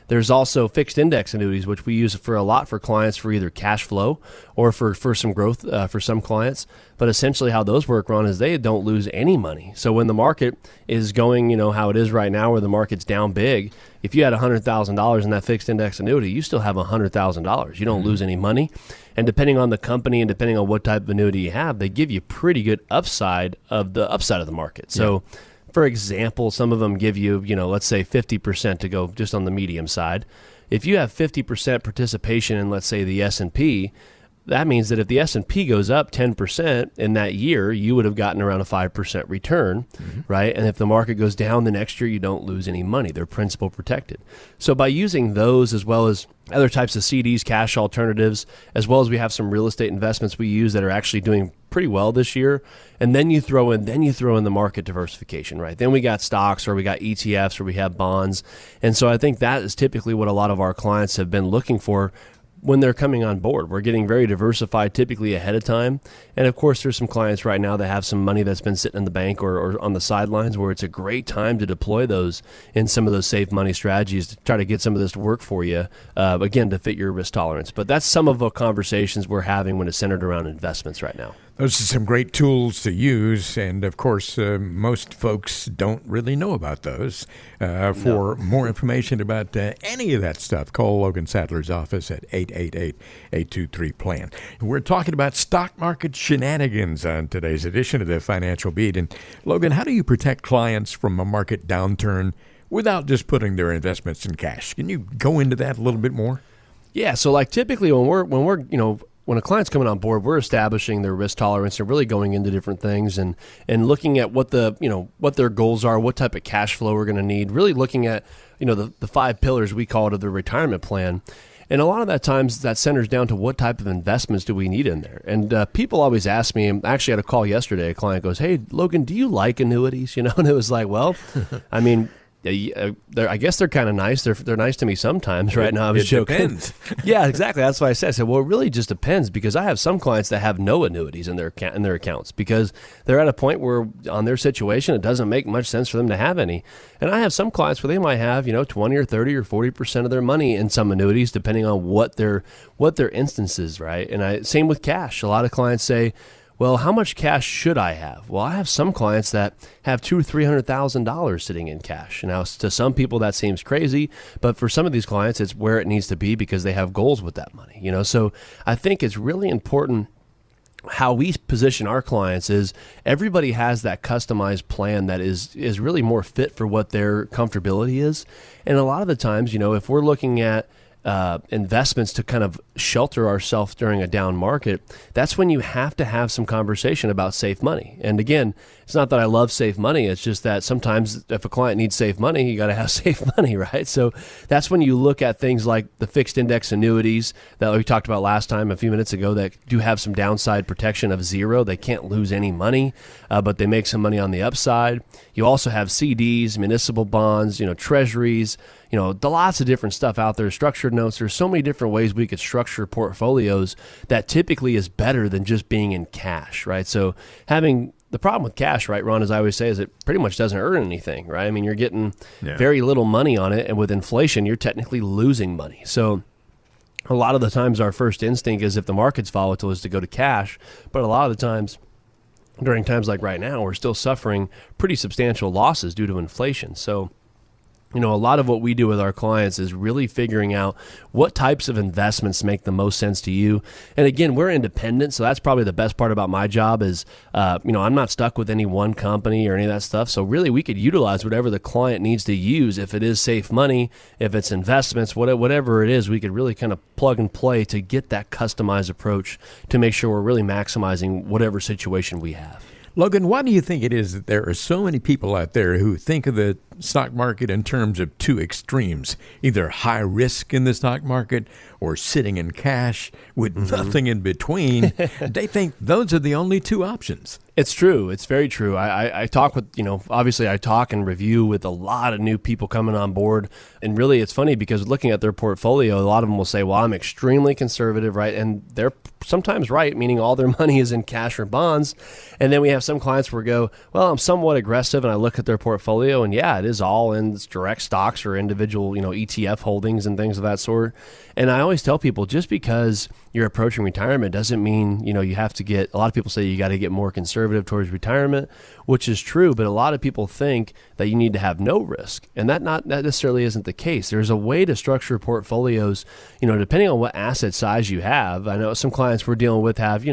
There's also fixed index annuities, which we use for a lot for clients for either cash flow or for some growth for some clients. But essentially how those work, Ron, is they don't lose any money. So when the market is going, how it is right now, where the market's down big, if you had $100,000 in that fixed index annuity, you still have $100,000. You don't lose any money. And depending on the company and depending on what type of annuity you have, they give you pretty good upside of the market. So for example, some of them give you, let's say 50% to go just on the medium side. If you have 50% participation in, let's say, the S&P, that means that if the S&P goes up 10% in that year, you would have gotten around a 5% return, right? And if the market goes down the next year, you don't lose any money. They're principal protected. So by using those, as well as other types of CDs, cash alternatives, as well as we have some real estate investments we use that are actually doing pretty well this year. And then you throw in the market diversification, right? Then we got stocks, or we got ETFs, or we have bonds. And so I think that is typically what a lot of our clients have been looking for when they're coming on board. We're getting very diversified typically ahead of time. And of course, there's some clients right now that have some money that's been sitting in the bank or on the sidelines, where it's a great time to deploy those in some of those safe money strategies to try to get some of this to work for you, again, to fit your risk tolerance. But that's some of the conversations we're having when it's centered around investments right now. Those are some great tools to use, and of course, most folks don't really know about those. For more information about any of that stuff, call Logan Sadler's office at 888-823-PLAN. We're talking about stock market shenanigans on today's edition of the Financial Beat. And Logan, how do you protect clients from a market downturn without just putting their investments in cash? Can you go into that a little bit more? Yeah, so like typically when a client's coming on board, we're establishing their risk tolerance and really going into different things and looking at what their goals are, what type of cash flow we're going to need, really looking at, the 5 pillars we call it of the retirement plan. And a lot of that times that centers down to what type of investments do we need in there. And people always ask me, I actually had a call yesterday, a client goes, "Hey, Logan, do you like annuities?" And it was like, well, I mean, I guess they're kind of nice. They're nice to me sometimes. Right now, I was joking. Depends. Yeah, exactly. That's what I said. I said, well, it really just depends, because I have some clients that have no annuities in their accounts because they're at a point where, on their situation, it doesn't make much sense for them to have any. And I have some clients where they might have 20 or 30 or 40% of their money in some annuities, depending on what their instance is, right? And same with cash. A lot of clients say, well, how much cash should I have? Well, I have some clients that have $200,000 or $300,000 sitting in cash. Now, to some people that seems crazy, but for some of these clients, it's where it needs to be because they have goals with that money. So I think it's really important how we position our clients is everybody has that customized plan that is really more fit for what their comfortability is. And a lot of the times, if we're looking at investments to kind of shelter ourselves during a down market, that's when you have to have some conversation about safe money. And again, it's not that I love safe money. It's just that sometimes if a client needs safe money, you got to have safe money, right? So that's when you look at things like the fixed index annuities that we talked about last time, a few minutes ago, that do have some downside protection of 0. They can't lose any money, but they make some money on the upside. You also have CDs, municipal bonds, treasuries, lots of different stuff out there, structured notes. There's so many different ways we could structure portfolios that typically is better than just being in cash, right? So the problem with cash, right, Ron, as I always say, is it pretty much doesn't earn anything, right? I mean, you're getting very little money on it, and with inflation, you're technically losing money. So a lot of the times our first instinct is, if the market's volatile, is to go to cash, but a lot of the times during times like right now, we're still suffering pretty substantial losses due to inflation. So, a lot of what we do with our clients is really figuring out what types of investments make the most sense to you. And again, we're independent, so that's probably the best part about my job is, I'm not stuck with any one company or any of that stuff. So really, we could utilize whatever the client needs to use. If it is safe money, if it's investments, whatever it is, we could really kind of plug and play to get that customized approach to make sure we're really maximizing whatever situation we have. Logan, why do you think it is that there are so many people out there who think of the stock market in terms of two extremes, either high risk in the stock market or sitting in cash with nothing in between? They think those are the only two options. It's true. It's very true. I talk with, obviously I talk and review with a lot of new people coming on board. And really, it's funny because looking at their portfolio, a lot of them will say, well, I'm extremely conservative, right? And they're sometimes right, meaning all their money is in cash or bonds. And then we have some clients where we go, well, I'm somewhat aggressive, and I look at their portfolio, and yeah, it is all in direct stocks or individual, ETF holdings and things of that sort. And I always tell people, just because you're approaching retirement doesn't mean, you have to get, a lot of people say you got to get more conservative towards retirement, which is true, but a lot of people think that you need to have no risk. And that necessarily isn't the case. There's a way to structure portfolios, depending on what asset size you have. I know some clients we're dealing with have,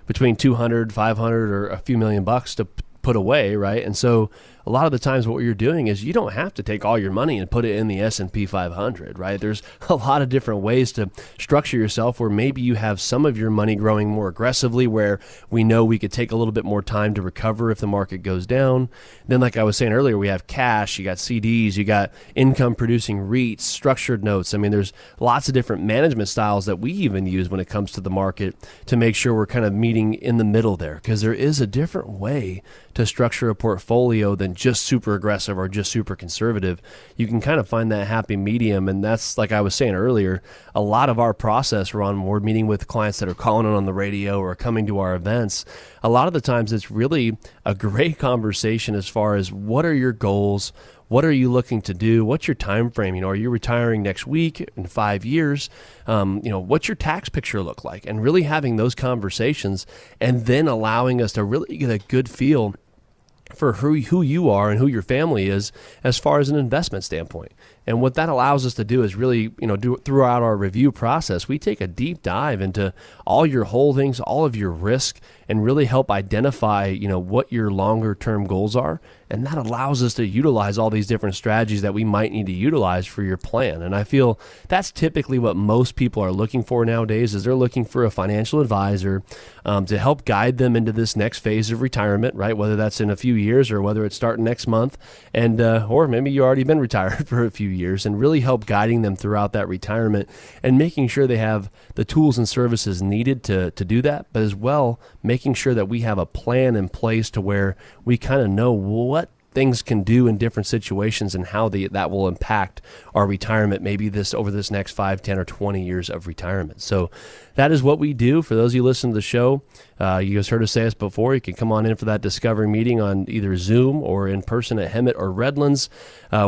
between 200, 500 or a few $1,000,000 to put away, right? And so a lot of the times what you're doing is you don't have to take all your money and put it in the S&P 500, right? There's a lot of different ways to structure yourself where maybe you have some of your money growing more aggressively, where we know we could take a little bit more time to recover if the market goes down. Then, like I was saying earlier, we have cash, you got CDs, you got income producing REITs, structured notes. I mean, there's lots of different management styles that we even use when it comes to the market to make sure we're kind of meeting in the middle there, because there is a different way to structure a portfolio than just super aggressive or just super conservative. You can kind of find that happy medium. And that's, like I was saying earlier, a lot of our process, Ron, we're meeting with clients that are calling in on the radio or coming to our events. A lot of the times it's really a great conversation as far as what are your goals? What are you looking to do? What's your time frame? Are you retiring next week, in 5 years? What's your tax picture look like? And really having those conversations and then allowing us to really get a good feel for who you are and who your family is as far as an investment standpoint. And what that allows us to do is really, do throughout our review process, we take a deep dive into all your holdings, all of your risk, and really help identify, what your longer term goals are. And that allows us to utilize all these different strategies that we might need to utilize for your plan. And I feel that's typically what most people are looking for nowadays, is they're looking for a financial advisor to help guide them into this next phase of retirement, right? Whether that's in a few years or whether it's starting next month, and or maybe you've already been retired for a few years, and really help guiding them throughout that retirement and making sure they have the tools and services needed to do that, but as well making sure that we have a plan in place to where we kind of know what things can do in different situations and how that will impact our retirement, maybe over this next 5, 10, or 20 years of retirement. So that is what we do. For those of you listening to the show, you guys heard us say this before, you can come on in for that discovery meeting on either Zoom or in person at Hemet or Redlands.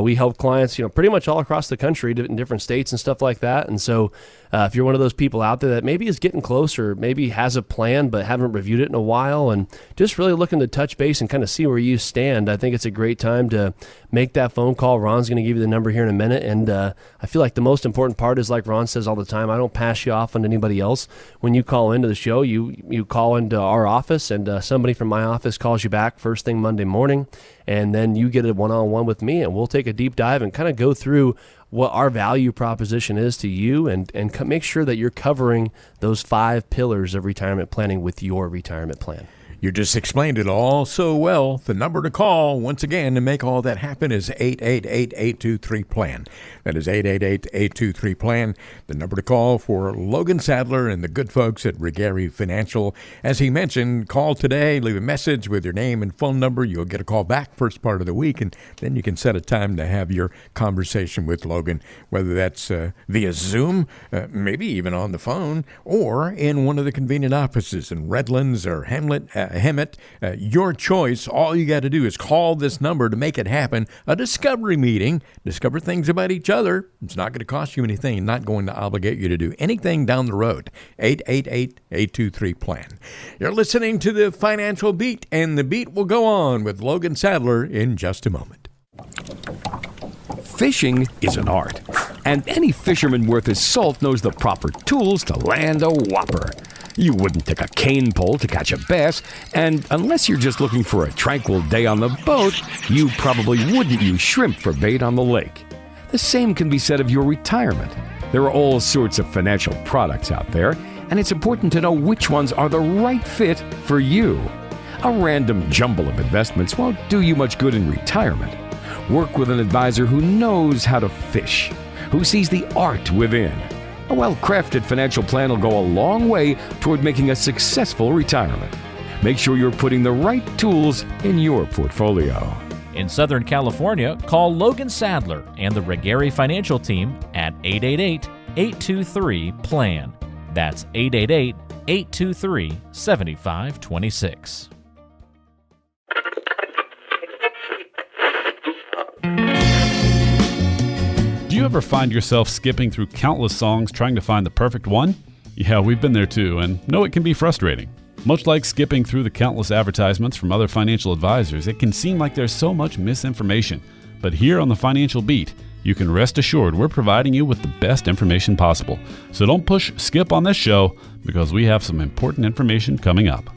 We help clients, pretty much all across the country, in different states and stuff like that. And so if you're one of those people out there that maybe is getting closer, maybe has a plan but haven't reviewed it in a while, and just really looking to touch base and kind of see where you stand, I think it's a great time to make that phone call. Ron's going to give you the number here in a minute. And I feel like the most important part is, like Ron says all the time, I don't pass you off on anybody else. When you call into the show, you call into our office, and somebody from my office calls you back first thing Monday morning, and then you get a one-on-one with me, and we'll take a deep dive and kind of go through what our value proposition is to you, and make sure that you're covering those 5 pillars of retirement planning with your retirement plan. You just explained it all so well. The number to call, once again, to make all that happen is 888-823-PLAN. That is 888-823-PLAN. The number to call for Logan Sadler and the good folks at Regari Financial. As he mentioned, call today, leave a message with your name and phone number. You'll get a call back first part of the week, and then you can set a time to have your conversation with Logan, whether that's via Zoom, maybe even on the phone, or in one of the convenient offices in Redlands or Hamlet, Hemet, your choice. All you got to do is call this number to make it happen. A discovery meeting. Discover things about each other. It's not going to cost you anything. Not going to obligate you to do anything down the road. 888-823-PLAN. You're listening to the Financial Beat, and the beat will go on with Logan Sadler in just a moment. Fishing is an art, and any fisherman worth his salt knows the proper tools to land a whopper. You wouldn't take a cane pole to catch a bass, and unless you're just looking for a tranquil day on the boat, you probably wouldn't use shrimp for bait on the lake. The same can be said of your retirement. There are all sorts of financial products out there, and it's important to know which ones are the right fit for you. A random jumble of investments won't do you much good in retirement. Work with an advisor who knows how to fish, who sees the art within. A well-crafted financial plan will go a long way toward making a successful retirement. Make sure you're putting the right tools in your portfolio. In Southern California, call Logan Sadler and the Regari Financial Team at 888-823-PLAN. That's 888-823-7526. Do you ever find yourself skipping through countless songs trying to find the perfect one? Yeah, we've been there too, and know it can be frustrating. Much like skipping through the countless advertisements from other financial advisors, it can seem like there's so much misinformation. But here on the Financial Beat, you can rest assured we're providing you with the best information possible. So don't push skip on this show, because we have some important information coming up.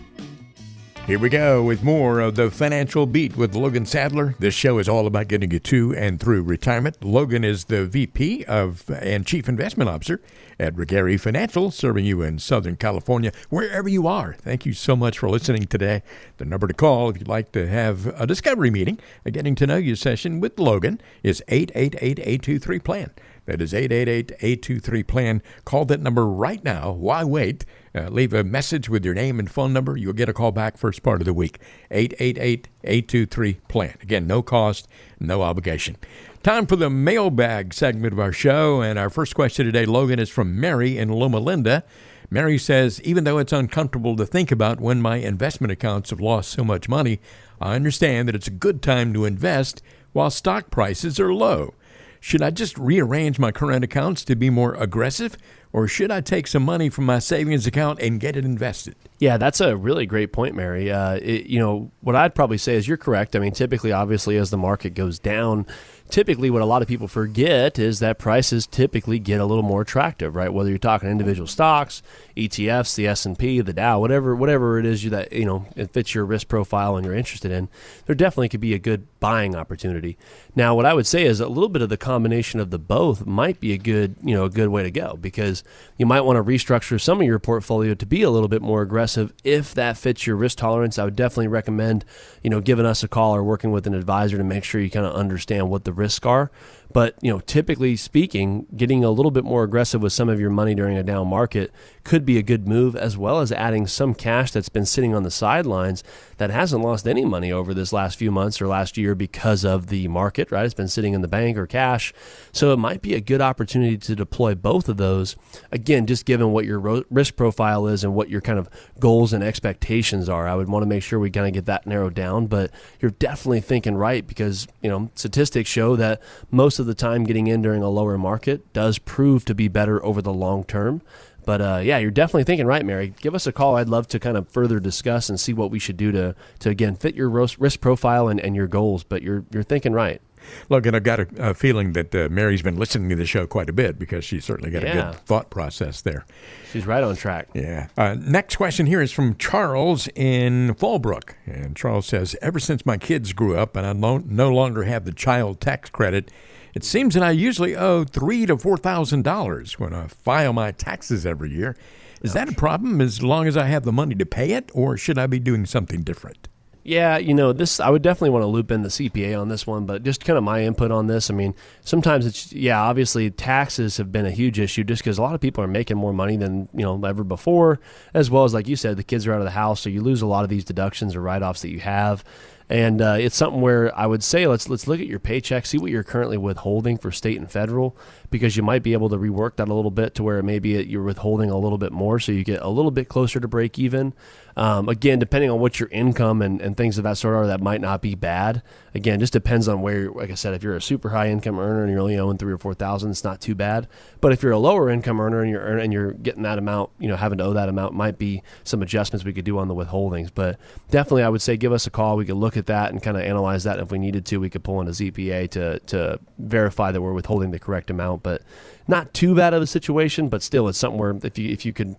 Here we go with more of the Financial Beat with Logan Sadler. This show is all about getting you to and through retirement. Logan is the VP and Chief Investment Officer at Regari Financial, serving you in Southern California, wherever you are. Thank you so much for listening today. The number to call if you'd like to have a discovery meeting, a getting to know you session with Logan, is 888-823-PLAN. That is 888-823-PLAN. Call that number right now. Why wait? Leave a message with your name and phone number. You'll get a call back first part of the week. 888-823-PLAN. Again, no cost, no obligation. Time for the mailbag segment of our show. And our first question today, Logan, is from Mary in Loma Linda. Mary says, even though it's uncomfortable to think about when my investment accounts have lost so much money, I understand that it's a good time to invest while stock prices are low. Should I just rearrange my current accounts to be more aggressive, or should I take some money from my savings account and get it invested? Yeah, that's a really great point, Mary. What I'd probably say is you're correct. I mean, typically, obviously, as the market goes down, typically what a lot of people forget is that prices typically get a little more attractive, right? Whether you're talking individual stocks, ETFs, the S&P, the Dow, whatever it is that it fits your risk profile and you're interested in, there definitely could be a good buying opportunity. Now, what I would say is a little bit of the combination of the both might be a good way to go, because you might want to restructure some of your portfolio to be a little bit more aggressive if that fits your risk tolerance. I would definitely recommend, giving us a call or working with an advisor to make sure you kind of understand what the risks are. But, typically speaking, getting a little bit more aggressive with some of your money during a down market could be a good move, as well as adding some cash that's been sitting on the sidelines that hasn't lost any money over this last few months or last year because of the market, right? It's been sitting in the bank or cash. So it might be a good opportunity to deploy both of those. Again, just given what your risk profile is and what your kind of goals and expectations are, I would want to make sure we kind of get that narrowed down. But you're definitely thinking right, because, statistics show that most of the time getting in during a lower market does prove to be better over the long term. But you're definitely thinking right, Mary. Give us a call. I'd love to kind of further discuss and see what we should do to again, fit your risk profile and your goals. But you're thinking right. Look, and I've got a feeling that Mary's been listening to the show quite a bit, because she's certainly got a good thought process there. She's right on track. Yeah. Next question here is from Charles in Fallbrook. And Charles says, ever since my kids grew up and I no longer have the child tax credit, it seems that I usually owe $3,000 to $4,000 when I file my taxes every year. Is that a problem as long as I have the money to pay it, or should I be doing something different? Yeah, I would definitely want to loop in the CPA on this one, but just kind of my input on this. I mean, sometimes obviously taxes have been a huge issue just because a lot of people are making more money than, ever before, as well as, like you said, the kids are out of the house, so you lose a lot of these deductions or write-offs that you have. And it's something where I would say let's look at your paycheck, see what you're currently withholding for state and federal, because you might be able to rework that a little bit to where maybe you're withholding a little bit more, so you get a little bit closer to break even. Again, depending on what your income and things of that sort are, that might not be bad. Again, just depends on where, like I said, if you're a super high income earner and you're only owing $3,000 or $4,000, it's not too bad. But if you're a lower income earner and you're getting that amount, having to owe that amount, might be some adjustments we could do on the withholdings. But definitely, I would say give us a call. We could look at that and kind of analyze that. And if we needed to, we could pull in a ZPA to verify that we're withholding the correct amount. But not too bad of a situation, but still, it's something where if you could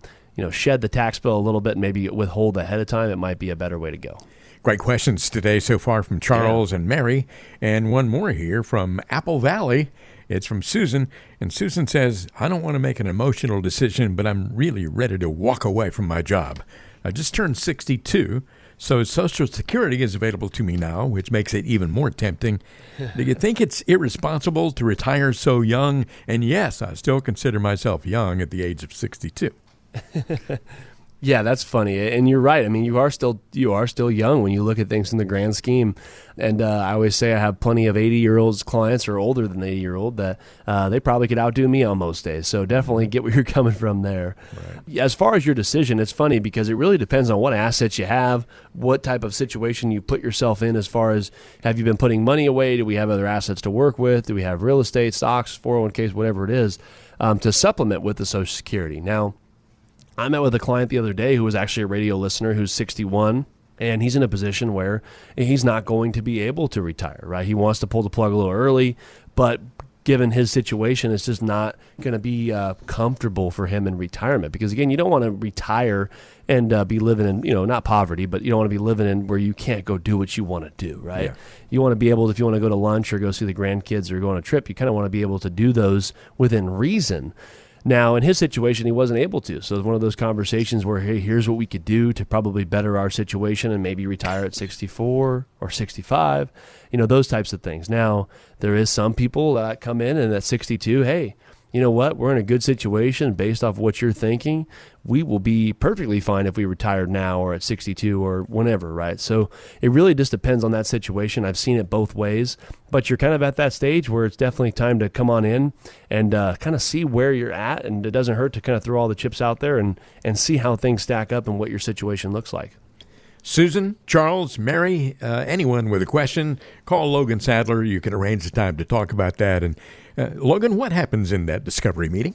shed the tax bill a little bit and maybe withhold ahead of time, it might be a better way to go. Great questions today so far from Charles and Mary. And one more here from Apple Valley. It's from Susan. And Susan says, I don't want to make an emotional decision, but I'm really ready to walk away from my job. I just turned 62, so Social Security is available to me now, which makes it even more tempting. Do you think it's irresponsible to retire so young? And yes, I still consider myself young at the age of 62. Yeah, that's funny. And you're right. I mean, you are still young when you look at things in the grand scheme. And I always say I have plenty of 80-year-olds clients or older than 80-year-old that they probably could outdo me on most days. So definitely get where you're coming from there. Right. As far as your decision, it's funny because it really depends on what assets you have, what type of situation you put yourself in as far as have you been putting money away? Do we have other assets to work with? Do we have real estate, stocks, 401ks, whatever it is, to supplement with the Social Security? Now, I met with a client the other day who was actually a radio listener who's 61, and he's in a position where he's not going to be able to retire, right? He wants to pull the plug a little early, but given his situation, it's just not going to be comfortable for him in retirement because, again, you don't want to retire and be living in, not poverty, but you don't want to be living in where you can't go do what you want to do, right? Yeah. You want to be able, if you want to go to lunch or go see the grandkids or go on a trip, you kind of want to be able to do those within reason. Now, in his situation, he wasn't able to. So it's one of those conversations where, hey, here's what we could do to probably better our situation and maybe retire at 64 or 65, those types of things. Now, there is some people that come in and at 62, hey, you know what? We're in a good situation based off what you're thinking. We will be perfectly fine if we retired now or at 62 or whenever, right? So it really just depends on that situation. I've seen it both ways, but you're kind of at that stage where it's definitely time to come on in and kind of see where you're at. And it doesn't hurt to kind of throw all the chips out there and see how things stack up and what your situation looks like. Susan, Charles, Mary, anyone with a question, call Logan Sadler. You can arrange the time to talk about that. And Logan, what happens in that discovery meeting?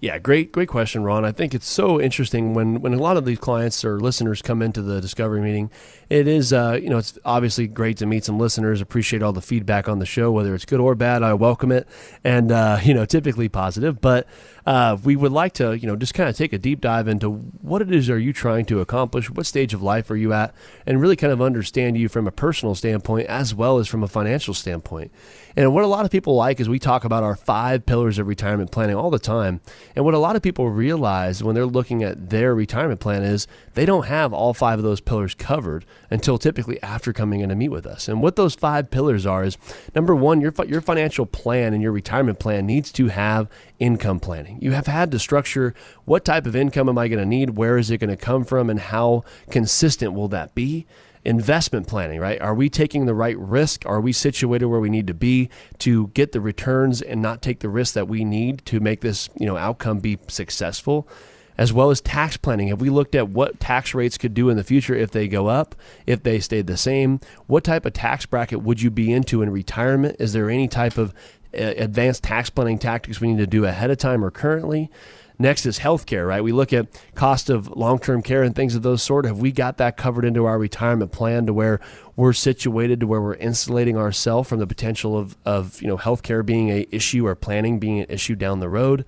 Yeah, great question, Ron. I think it's so interesting when a lot of these clients or listeners come into the discovery meeting. It is, it's obviously great to meet some listeners, appreciate all the feedback on the show, whether it's good or bad. I welcome it and, typically positive. But we would like to, just kind of take a deep dive into what it is are you trying to accomplish, what stage of life are you at, and really kind of understand you from a personal standpoint as well as from a financial standpoint. And what a lot of people like is we talk about our 5 pillars of retirement planning all the time. And what a lot of people realize when they're looking at their retirement plan is they don't have all 5 of those pillars covered until typically after coming in to meet with us. And what those 5 pillars are is, number one, your financial plan and your retirement plan needs to have income planning. You have had to structure what type of income am I going to need, where is it going to come from, and how consistent will that be? Investment planning, right? Are we taking the right risk? Are we situated where we need to be to get the returns and not take the risk that we need to make this, outcome be successful? As well as tax planning. Have we looked at what tax rates could do in the future if they go up, if they stayed the same? What type of tax bracket would you be into in retirement? Is there any type of advanced tax planning tactics we need to do ahead of time or currently? Next is healthcare, right? We look at cost of long-term care and things of those sort. Have we got that covered into our retirement plan to where we're situated to where we're insulating ourselves from the potential of healthcare being an issue or planning being an issue down the road?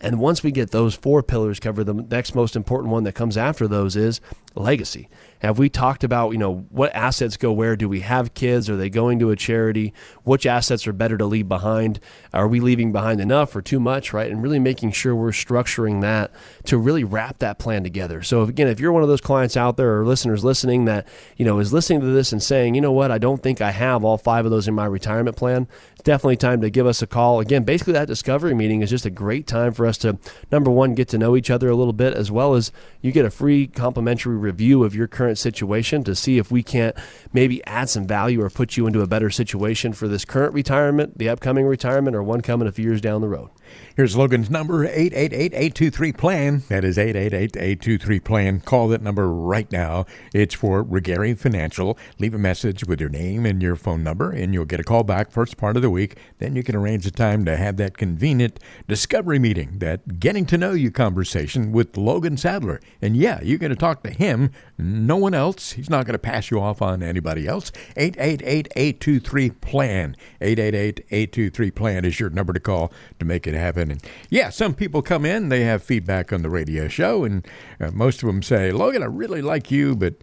And once we get those 4 pillars covered, the next most important one that comes after those is legacy. Have we talked about, what assets go where? Do we have kids? Are they going to a charity? Which assets are better to leave behind? Are we leaving behind enough or too much, right? And really making sure we're structuring that to really wrap that plan together. So again, if you're one of those clients out there or listeners listening that, is listening to this and saying, I don't think I have all 5 of those in my retirement plan, it's definitely time to give us a call. Again, basically that discovery meeting is just a great time for us us to, number one, get to know each other a little bit, as well as you get a free complimentary review of your current situation to see if we can't maybe add some value or put you into a better situation for this current retirement, the upcoming retirement, or one coming a few years down the road. Here's Logan's number, 888-823-PLAN. That is 888-823-PLAN. Call that number right now. It's for Regari Financial. Leave a message with your name and your phone number, and you'll get a call back first part of the week. Then you can arrange a time to have that convenient discovery meeting, that getting to know you conversation with Logan Sadler. And yeah, you're going to talk to him, no one else. He's not going to pass you off on anybody else. 888-823-PLAN. 888-823-PLAN is your number to call to make it happen. And yeah, some people come in, they have feedback on the radio show, and most of them say, Logan, I really like you, but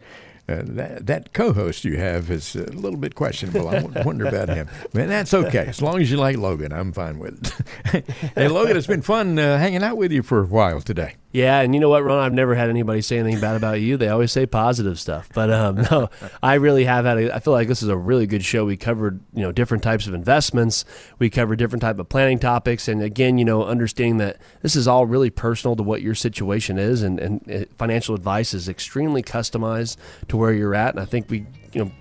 that co-host you have is a little bit questionable. I wonder about him. And that's okay. As long as you like Logan, I'm fine with it. Hey, Logan, it's been fun hanging out with you for a while today. Yeah, and you know what, Ron? I've never had anybody say anything bad about you. They always say positive stuff. But no, I really have I feel like this is a really good show. We covered, different types of investments. We covered different type of planning topics. And again, understanding that this is all really personal to what your situation is, and financial advice is extremely customized to where you're at. And I think we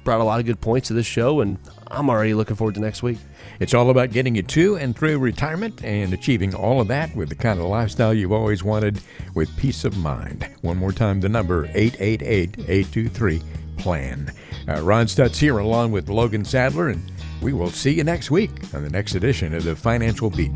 brought a lot of good points to this show, and I'm already looking forward to next week. It's all about getting you to and through retirement and achieving all of that with the kind of lifestyle you've always wanted with peace of mind. One more time, the number 888-823-PLAN. Ron Stutz here along with Logan Sadler, and we will see you next week on the next edition of the Financial Beat.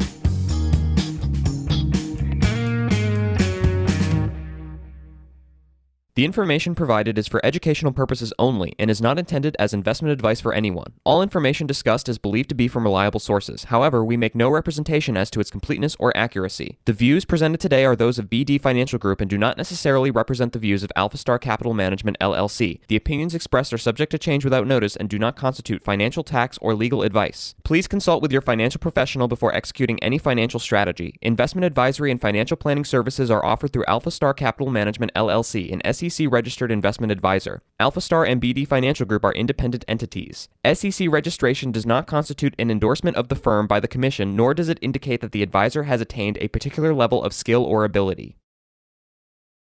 The information provided is for educational purposes only and is not intended as investment advice for anyone. All information discussed is believed to be from reliable sources. However, we make no representation as to its completeness or accuracy. The views presented today are those of BD Financial Group and do not necessarily represent the views of Alpha Star Capital Management, LLC. The opinions expressed are subject to change without notice and do not constitute financial, tax, or legal advice. Please consult with your financial professional before executing any financial strategy. Investment advisory and financial planning services are offered through Alpha Star Capital Management, LLC, an SEC-registered investment advisor. Alpha Star and BD Financial Group are independent entities. SEC registration does not constitute an endorsement of the firm by the Commission, nor does it indicate that the advisor has attained a particular level of skill or ability.